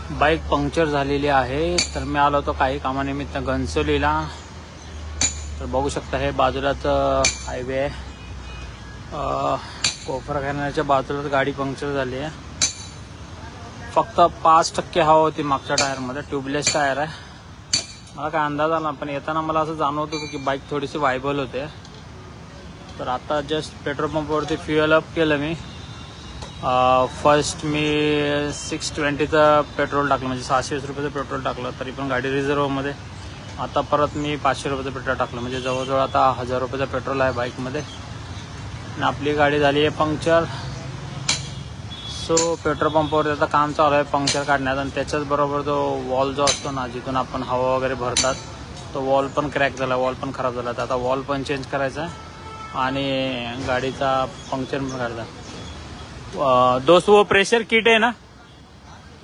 Bike puncture झालेली आहे, तर मी आलो होतो काही कामानिमित्त घनसोलीला. तर बघू शकता हे बाजूलाच हायवे आहे. कोपरखान्याच्या बाजूलाच गाडी पंक्चर झाली आहे. फक्त 5% हवा होती मागच्या टायरमध्ये, ट्यूबलेस टायर आहे. मला काय अंदाज आला, पण येताना मला असं जाणवत होतं की बाईक थोडीशी वायबल होते. तर आता जस्ट पेट्रोल पंपवरती फ्युएल अप केलं मी. फर्स्ट मी 620चं पेट्रोल टाकलं, म्हणजे 620 रुपयाचं पेट्रोल टाकलं, तरी पण गाडी रिझर्वमध्ये. आता परत मी 500 रुपयाचं पेट्रोल टाकलं, म्हणजे जवळजवळ आता 1000 रुपयाचं पेट्रोल आहे बाईकमध्ये. आणि आपली गाडी झाली आहे पंक्चर. सो पेट्रोल पंपावर आता काम चालू आहे पंक्चर काढण्यात. आणि त्याच्याच बरोबर जो वॉल जो असतो ना, जिथून आपण हवा वगैरे भरतात, तो वॉल पण क्रॅक झाला, वॉल पण खराब झाला. तर आता वॉल पण चेंज करायचा आहे आणि गाडीचा पंक्चर पण काढायचा. दोस्त वो प्रेशर किट है ना,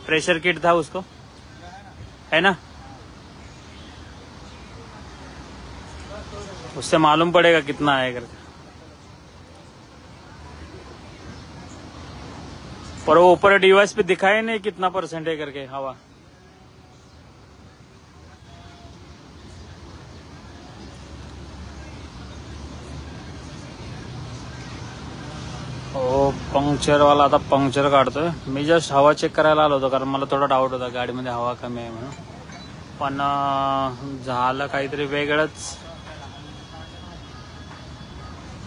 प्रेशर किट था उसको, है ना, उससे मालूम पड़ेगा कितना है करके. पर वो ऊपर डिवाइस पे दिखाए नहीं कितना % है करके हवा. हो, पंक्चरवाला आता पंक्चर काढतोय. मी जस्ट हवा चेक करायला आलो होतो, कारण मला थोडा डाऊट होता गाडीमध्ये हवा कमी आहे म्हणून. पण झालं काहीतरी वेगळंच.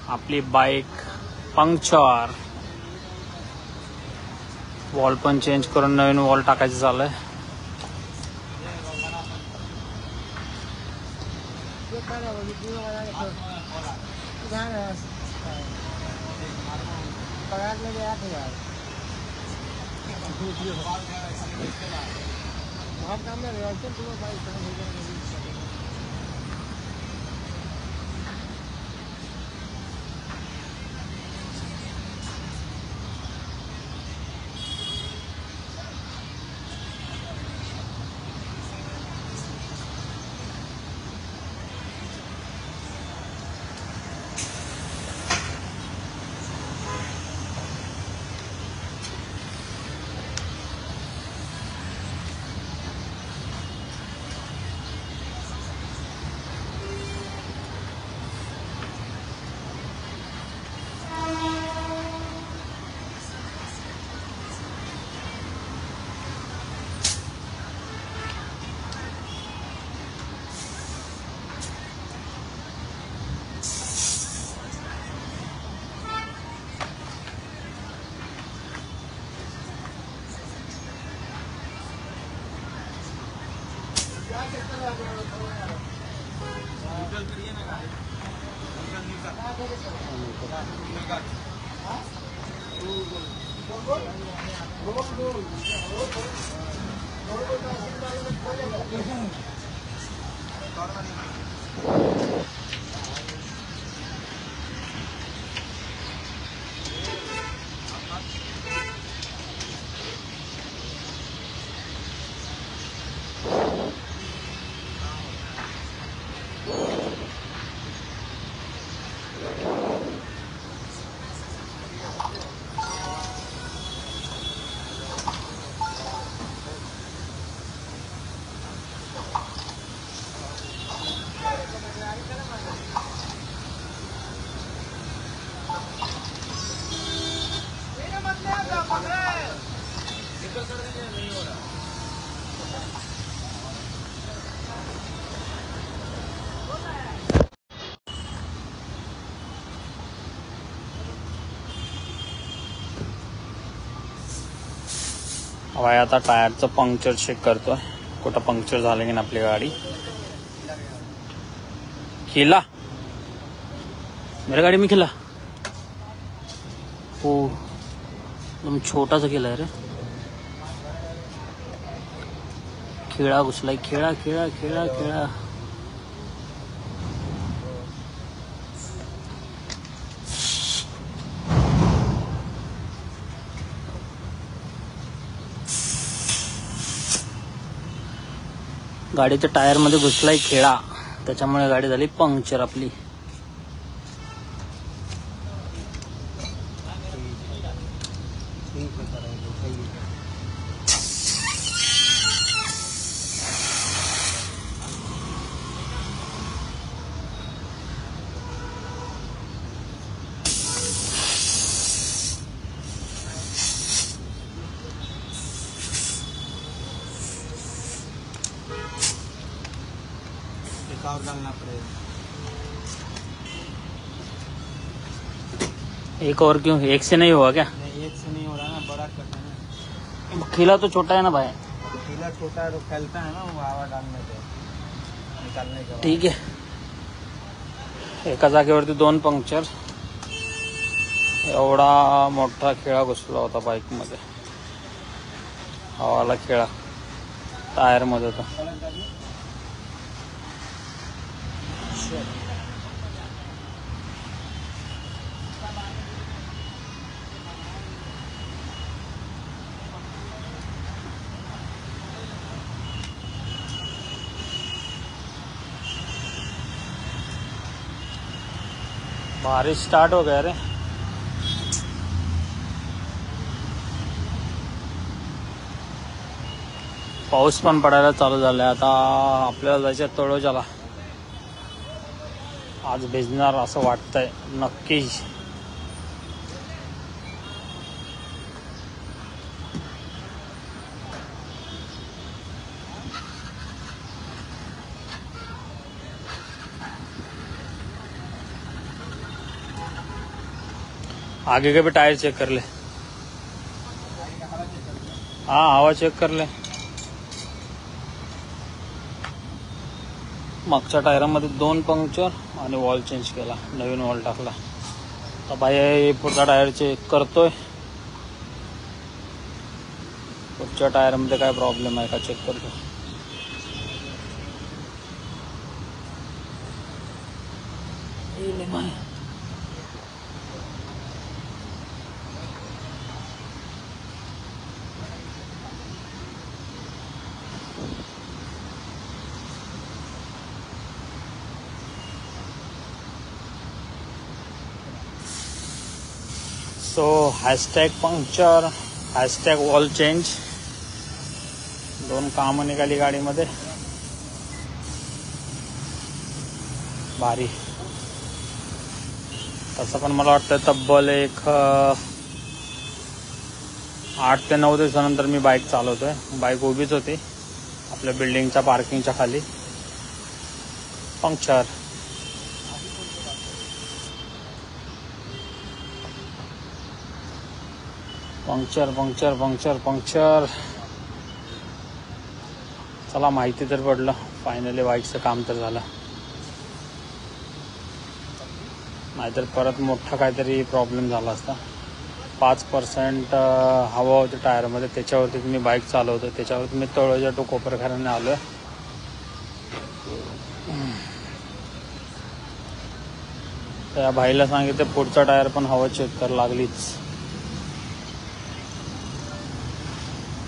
आपली बाईक पंक्चर. वॉल पण चेंज करून नवीन वॉल टाकायचं चाललंय. हवाय आता टायरचं पंक्चर चेक करतोय, कुठं पंक्चर झालं की ना आपली गाडी. खिला मेरी गाडी में खिला. हो, एकदम छोटासा खिला रे. खिळा घुसलाय, खिळा खिळा खिळा खिळा. गाडीच्या टायर मध्ये घुसलाय खिळा, त्याच्यामुळे गाडी झाली पंक्चर आपली. और डालना पड़ेगा। एक और क्यों, एक से नहीं हुआ क्या? नहीं, एक से नहीं हो रहा ना, बड़ा कट है ना। खिला तो छोटा है ना भाई। खिला छोटा है तो फैलता है ना वो हवा डालने के निकालने के बाद। ठीक आहे. एका जागेवरती 2 पंक्चर. एवढा मोठा खिळा घुसला होता बाईक मध्ये. हवाला खिळा टायर मध्ये होता. बारिश स्टार्ट हो गया रे. पाऊस पण पडायला चालू झालाय. आता आपल्याला जायचं तळोजाला. आज भिजणार असं वाटतंय नक्की. आगे के भी टायर चेक कर ले. हाँ हवा चेक कर ले. मागच्या टायरामध्ये 2 पंक्चर आणि वॉल चेंज केला, नवीन वॉल टाकला. तर भाई पुढचा टायर चेक करतोय. पुढच्या टायरमध्ये काय प्रॉब्लेम आहे का चेक करतो. So hashtag puncture, hashtag wall change, 2 कामं निघाली गाडीमध्ये. भारी. तसं पण मला वाटतं तब्बल एक 8 ते 9 दिवसानंतर मी बाईक चालवतोय. बाईक उभीच होती आपल्या बिल्डिंगच्या पार्किंगच्या खाली. Puncture. Puncture puncture puncture puncture. चला माहिती तर पडलं. फायनली बाईकचं काम तर झालं. नाहीतर परत मोठा काहीतरी प्रॉब्लेम झाला असता. 5% हवा होती टायरमध्ये, त्याच्यावरती मी बाईक चालवतो. त्याच्यावरती मी तळोजा टू कोपरखैरणे आलो. त्या भाईला सांगितलं पुढचा टायर पण हवा चेक कर लागलीच.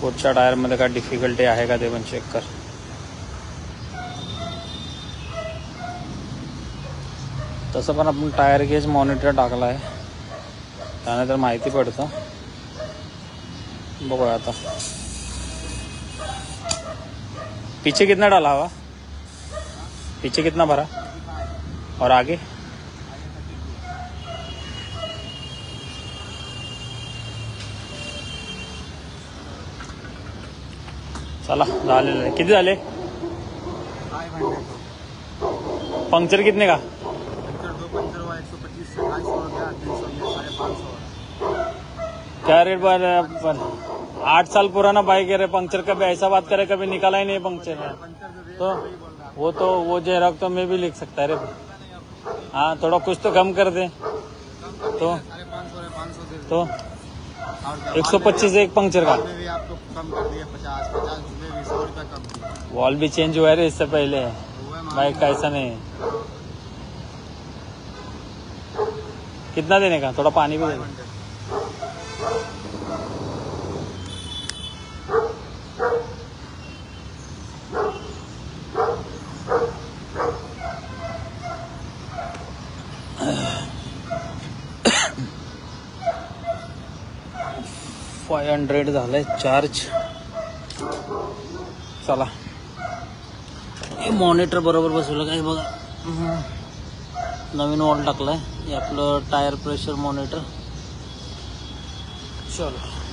पुढच्या टायरमध्ये काय डिफिकल्टी आहे का ते पण चेक कर. तसं पण आपण टायर गेज मॉनिटर टाकला आहे, त्याने तर माहिती पडतं. बघूया आता. पीछे कितना डाला हवा, पीछे कितना भरा और आगे. चला झालेलं आहे. किती झाले पंक्चर कितने का. पंक्चर 2 पंक्चर हुआ 125 से 250 हो गया, 300 ये 550. क्या रेट पर 8 साल पुराना बाइक है रे. पंक्चर कभी ऐसा बात करे, कभी निकाला ही नहीं पंक्चर है. तो वो जेरॉक्स तो मैं भी लिख सकता है रे. हाँ थोड़ा कुछ तो कम कर दे. तो 125 एक पंक्चर का. भी आपको कम कर दिया 50 रुपये भी, 100 रुपये कम किया. वॉल भी चेंज हुआ है रे इससे पहले. बाइक का ऐसा नहीं. कितना देने का, थोड़ा पानी भी दे. 500 झालंय चार्ज. चला हे मॉनिटर बरोबर बसवलं काय बघा. नवीन वॉल टाकलाय. हे आपलं टायर प्रेशर मॉनिटर. चलो